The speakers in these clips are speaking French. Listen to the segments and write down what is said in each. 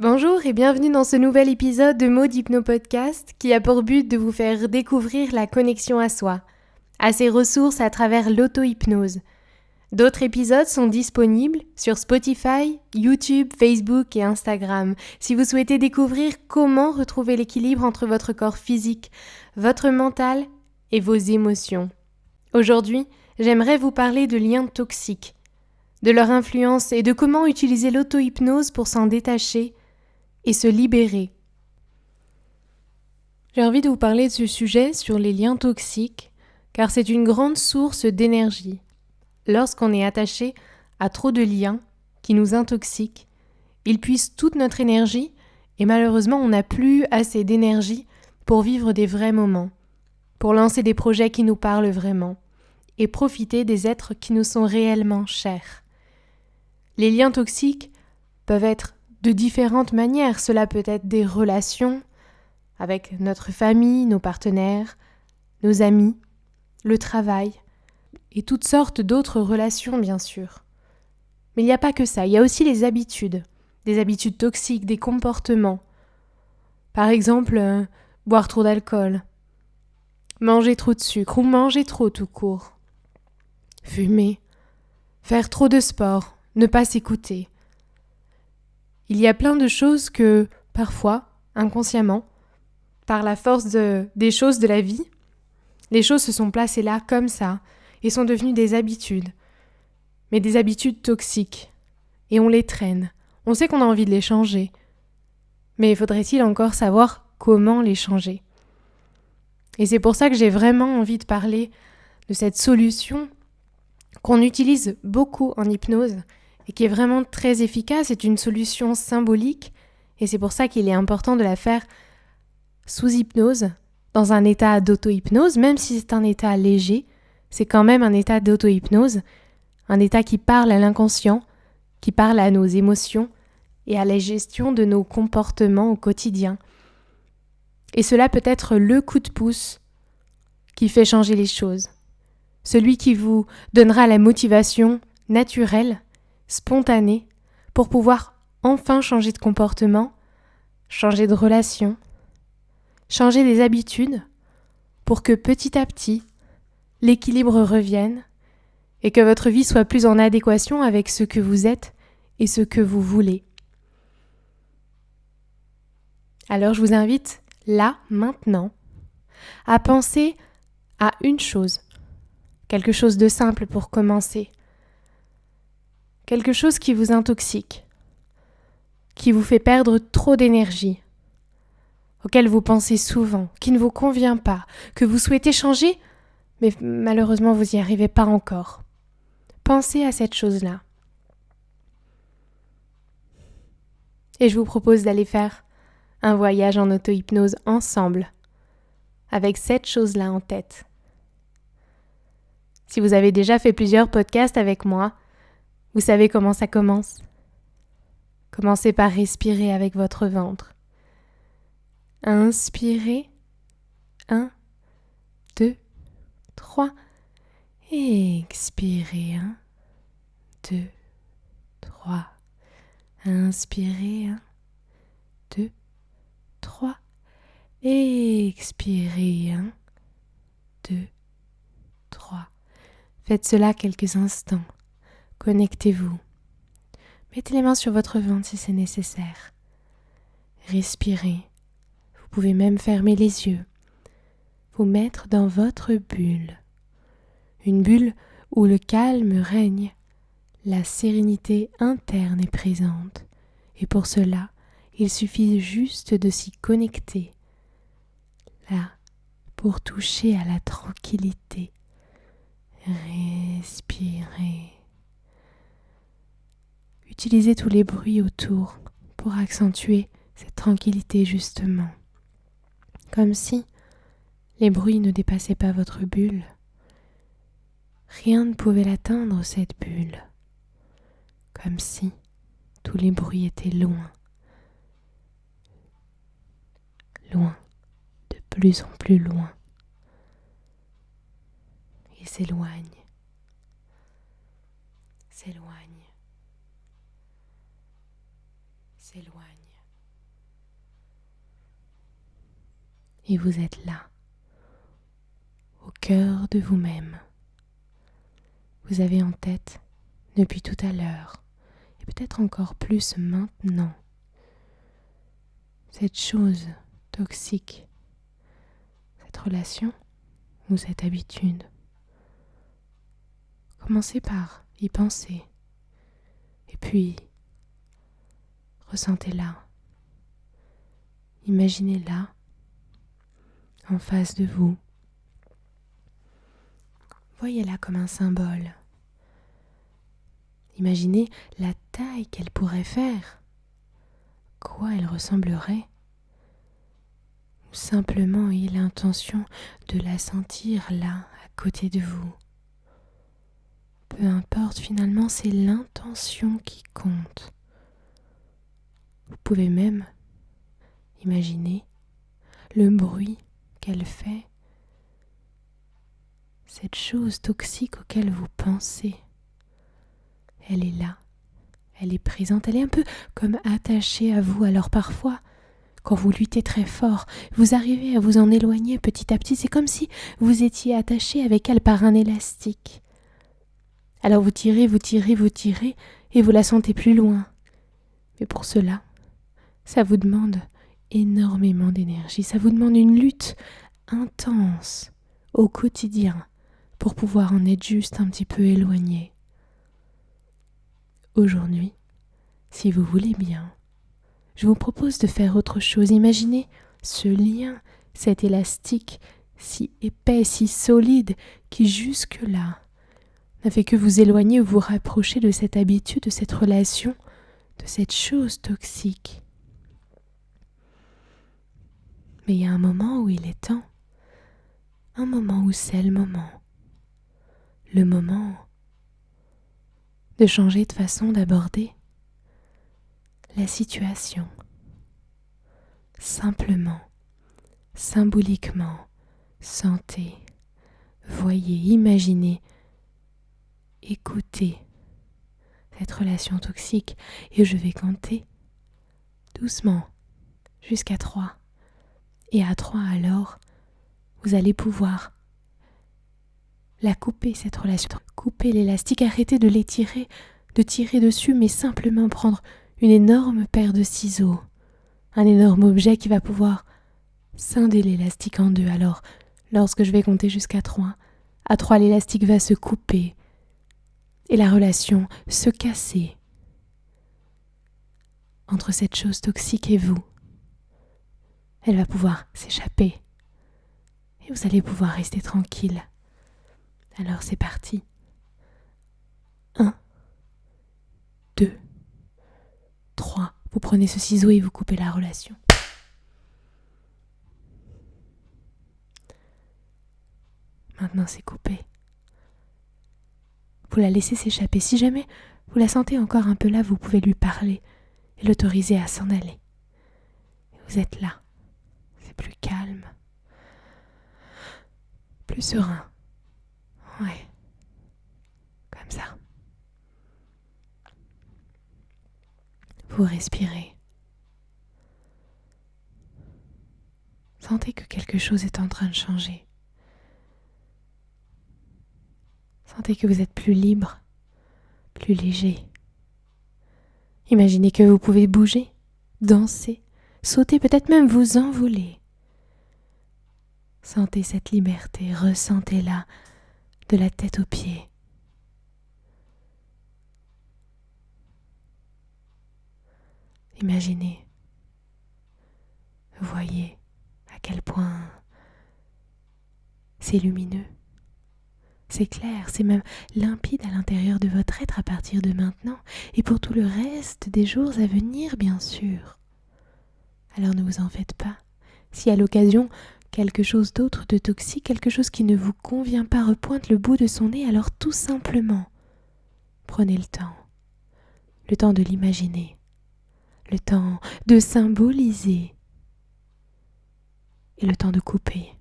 Bonjour et bienvenue dans ce nouvel épisode de Mode Hypno Podcast qui a pour but de vous faire découvrir la connexion à soi, à ses ressources à travers l'auto-hypnose. D'autres épisodes sont disponibles sur Spotify, YouTube, Facebook et Instagram si vous souhaitez découvrir comment retrouver l'équilibre entre votre corps physique, votre mental et vos émotions. Aujourd'hui, j'aimerais vous parler de liens toxiques, de leur influence et de comment utiliser l'auto-hypnose pour s'en détacher et se libérer. J'ai envie de vous parler de ce sujet sur les liens toxiques, car c'est une grande source d'énergie. Lorsqu'on est attaché à trop de liens qui nous intoxiquent, ils puisent toute notre énergie et malheureusement on n'a plus assez d'énergie pour vivre des vrais moments, pour lancer des projets qui nous parlent vraiment et profiter des êtres qui nous sont réellement chers. Les liens toxiques peuvent être de différentes manières. Cela peut être des relations avec notre famille, nos partenaires, nos amis, le travail et toutes sortes d'autres relations bien sûr. Mais il n'y a pas que ça, il y a aussi les habitudes, des habitudes toxiques, des comportements. Par exemple, boire trop d'alcool, manger trop de sucre ou manger trop tout court, fumer, faire trop de sport, ne pas s'écouter. Il y a plein de choses que, parfois, inconsciemment, par la force des choses de la vie, les choses se sont placées là comme ça et sont devenues des habitudes. Mais des habitudes toxiques. Et on les traîne. On sait qu'on a envie de les changer. Mais faudrait-il encore savoir comment les changer ? Et c'est pour ça que j'ai vraiment envie de parler de cette solution qu'on utilise beaucoup en hypnose et qui est vraiment très efficace. C'est une solution symbolique et c'est pour ça qu'il est important de la faire sous hypnose, dans un état d'auto-hypnose, même si c'est un état léger, c'est quand même un état d'auto-hypnose, un état qui parle à l'inconscient, qui parle à nos émotions et à la gestion de nos comportements au quotidien. Et cela peut être le coup de pouce qui fait changer les choses, celui qui vous donnera la motivation naturelle, spontanée, pour pouvoir enfin changer de comportement, changer de relation, changer des habitudes pour que petit à petit, l'équilibre revienne et que votre vie soit plus en adéquation avec ce que vous êtes et ce que vous voulez. Alors je vous invite, là, maintenant, à penser à une chose, quelque chose de simple pour commencer, quelque chose qui vous intoxique, qui vous fait perdre trop d'énergie, auquel vous pensez souvent, qui ne vous convient pas, que vous souhaitez changer, mais malheureusement vous n'y arrivez pas encore. Pensez à cette chose-là. Et je vous propose d'aller faire un voyage en auto-hypnose ensemble, avec cette chose-là en tête. Si vous avez déjà fait plusieurs podcasts avec moi, vous savez comment ça commence. Commencez par respirer avec votre ventre. Inspirez. 1, 2, 3. Expirez. 1, 2, 3. Inspirez. 1, 2, 3. Expirez. 1, 2, 3. Faites cela quelques instants. Connectez-vous. Mettez les mains sur votre ventre si c'est nécessaire. Respirez. Vous pouvez même fermer les yeux. Vous mettre dans votre bulle. Une bulle où le calme règne. La sérénité interne est présente. Et pour cela, il suffit juste de s'y connecter. Là, pour toucher à la tranquillité. Respirez. Utilisez tous les bruits autour pour accentuer cette tranquillité justement. Comme si les bruits ne dépassaient pas votre bulle. Rien ne pouvait l'atteindre cette bulle. Comme si tous les bruits étaient loin. Loin, de plus en plus loin. Et s'éloigne. S'éloigne. S'éloigne. et vous êtes là, au cœur de vous-même. Vous avez en tête, depuis tout à l'heure, et peut-être encore plus maintenant, cette chose toxique, cette relation ou cette habitude. Commencez par y penser, et puis ressentez-la, imaginez-la en face de vous. Voyez-la comme un symbole. Imaginez la taille qu'elle pourrait faire, quoi elle ressemblerait. Ou simplement ayez l'intention de la sentir là, à côté de vous. Peu importe, finalement, c'est l'intention qui compte. Vous pouvez même imaginer le bruit qu'elle fait, cette chose toxique auquel vous pensez. Elle est là, elle est présente, elle est un peu comme attachée à vous. Alors parfois, quand vous luttez très fort, vous arrivez à vous en éloigner petit à petit. C'est comme si vous étiez attaché avec elle par un élastique. Alors vous tirez, vous tirez, vous tirez, et vous la sentez plus loin. Mais pour cela, ça vous demande énormément d'énergie. Ça vous demande une lutte intense au quotidien pour pouvoir en être juste un petit peu éloigné. Aujourd'hui, si vous voulez bien, je vous propose de faire autre chose. Imaginez ce lien, cet élastique si épais, si solide, qui jusque-là n'a fait que vous éloigner ou vous rapprocher de cette habitude, de cette relation, de cette chose toxique. Mais il y a un moment où il est temps, un moment où c'est le moment de changer de façon d'aborder la situation. Simplement, symboliquement, sentez, voyez, imaginez, écoutez cette relation toxique et je vais compter doucement jusqu'à 3. Et à 3 alors, vous allez pouvoir la couper, cette relation. Couper l'élastique, arrêtez de l'étirer, de tirer dessus, mais simplement prendre une énorme paire de ciseaux, un énorme objet qui va pouvoir scinder l'élastique en deux. Alors, lorsque je vais compter jusqu'à 3, à 3 l'élastique va se couper et la relation se casser entre cette chose toxique et vous. Elle va pouvoir s'échapper et vous allez pouvoir rester tranquille. Alors c'est parti. 1, 2, 3. Vous prenez ce ciseau et vous coupez la relation. Maintenant c'est coupé. Vous la laissez s'échapper. Si jamais vous la sentez encore un peu là, vous pouvez lui parler et l'autoriser à s'en aller. Vous êtes là. C'est plus calme. Plus serein. Ouais. Comme ça. Vous respirez. Sentez que quelque chose est en train de changer. Sentez que vous êtes plus libre, plus léger. Imaginez que vous pouvez bouger, danser, sauter, peut-être même vous envoler. Sentez cette liberté, ressentez-la de la tête aux pieds. Imaginez, voyez à quel point c'est lumineux, c'est clair, c'est même limpide à l'intérieur de votre être à partir de maintenant et pour tout le reste des jours à venir, bien sûr. Alors ne vous en faites pas. Si à l'occasion quelque chose d'autre de toxique, quelque chose qui ne vous convient pas repointe le bout de son nez, alors tout simplement, prenez le temps de l'imaginer, le temps de symboliser et le temps de couper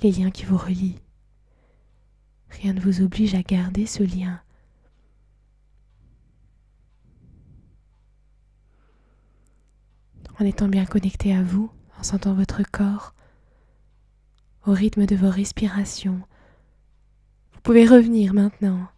les liens qui vous relient. Rien ne vous oblige à garder ce lien. en étant bien connecté à vous, en sentant votre corps, au rythme de vos respirations. Vous pouvez revenir maintenant,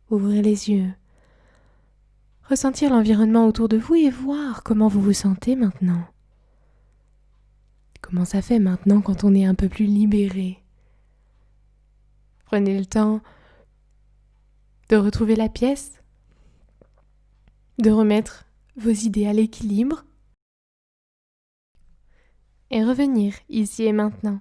ouvrir les yeux, ressentir l'environnement autour de vous et voir comment vous vous sentez maintenant. Comment ça fait maintenant quand on est un peu plus libéré. Prenez le temps de retrouver la pièce, de remettre vos idées à l'équilibre et revenir ici et maintenant.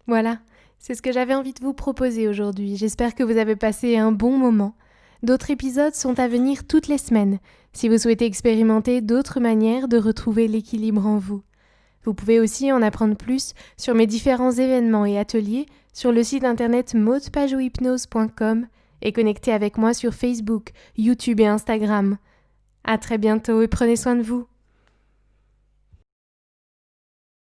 Voilà, c'est ce que j'avais envie de vous proposer aujourd'hui. J'espère que vous avez passé un bon moment. D'autres épisodes sont à venir toutes les semaines, si vous souhaitez expérimenter d'autres manières de retrouver l'équilibre en vous. Vous pouvez aussi en apprendre plus sur mes différents événements et ateliers sur le site internet maudepageauhypnose.com et connectez avec moi sur Facebook, YouTube et Instagram. À très bientôt et prenez soin de vous.